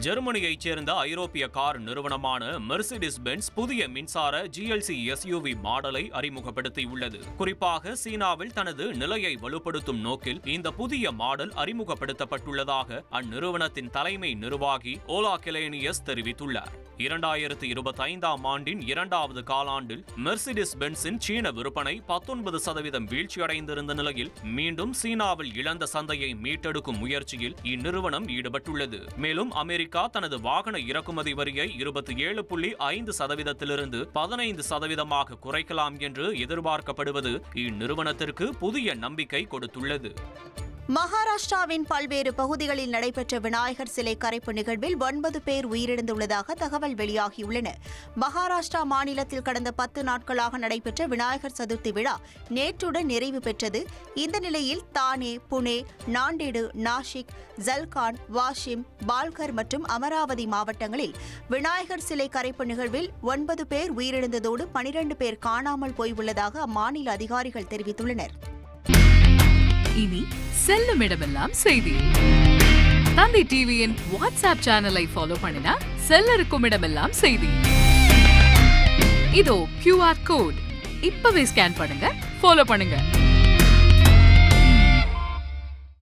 ஜெர்மனியைச் சேர்ந்த ஐரோப்பிய கார் நிறுவனமான மெர்சிடிஸ் பென்ஸ் புதிய மின்சார GLC SUV மாடலை அறிமுகப்படுத்தியுள்ளது. குறிப்பாக சீனாவில் தனது நிலையை வலுப்படுத்தும் நோக்கில் இந்த புதிய மாடல் அறிமுகப்படுத்தப்பட்டுள்ளதாக அந்நிறுவனத்தின் தலைமை நிர்வாகி ஓலா கெலேனியஸ் தெரிவித்துள்ளார். 2025ஆம் ஆண்டின் 2வது காலாண்டில் மெர்சிடிஸ் பென்ஸின் சீன விற்பனை 19% வீழ்ச்சியடைந்திருந்த நிலையில் மீண்டும் சீனாவில் இழந்த சந்தையை மீட்டெடுக்கும் முயற்சியில் இந்நிறுவனம் ஈடுபட்டுள்ளது. மேலும் அமெரிக்கா தனது வாகன இறக்குமதி வரியை 27.5%லிருந்து 15% குறைக்கலாம் என்று எதிர்பார்க்கப்படுவது இந்நிறுவனத்திற்கு புதிய நம்பிக்கை கொடுத்துள்ளது. மகாராஷ்டிராவின் பல்வேறு பகுதிகளில் நடைபெற்ற விநாயகர் சிலை கரைப்பு நிகழ்வில் 9 பேர் உயிரிழந்துள்ளதாக தகவல் வெளியாகியுள்ளன. மகாராஷ்டிரா மாநிலத்தில் கடந்த 10 நாட்களாக நடைபெற்ற விநாயகர் சதுர்த்தி விழா நேற்றுடன் நிறைவு பெற்றது. இந்த நிலையில் தானே, புனே, நாண்டேடு, நாசிக், ஜல்கான், வாஷிம், பால்கர் மற்றும் அமராவதி மாவட்டங்களில் விநாயகர் சிலை கரைப்பு நிகழ்வில் 9 பேர் உயிரிழந்ததோடு 12 பேர் காணாமல் போயுள்ளதாக அம்மாநில அதிகாரிகள் தெரிவித்துள்ளனர். இனி செல்லும் இடமெல்லாம் செய்தி. தந்தி டிவியின் வாட்ஸ்அப் சேனலை ஃபாலோ பண்ணினா செல்லருக்கும் இடமெல்லாம் செய்தி. இதோ QR கோட் இப்பவே ஸ்கேன் பண்ணுங்க, ஃபாலோ பண்ணுங்க.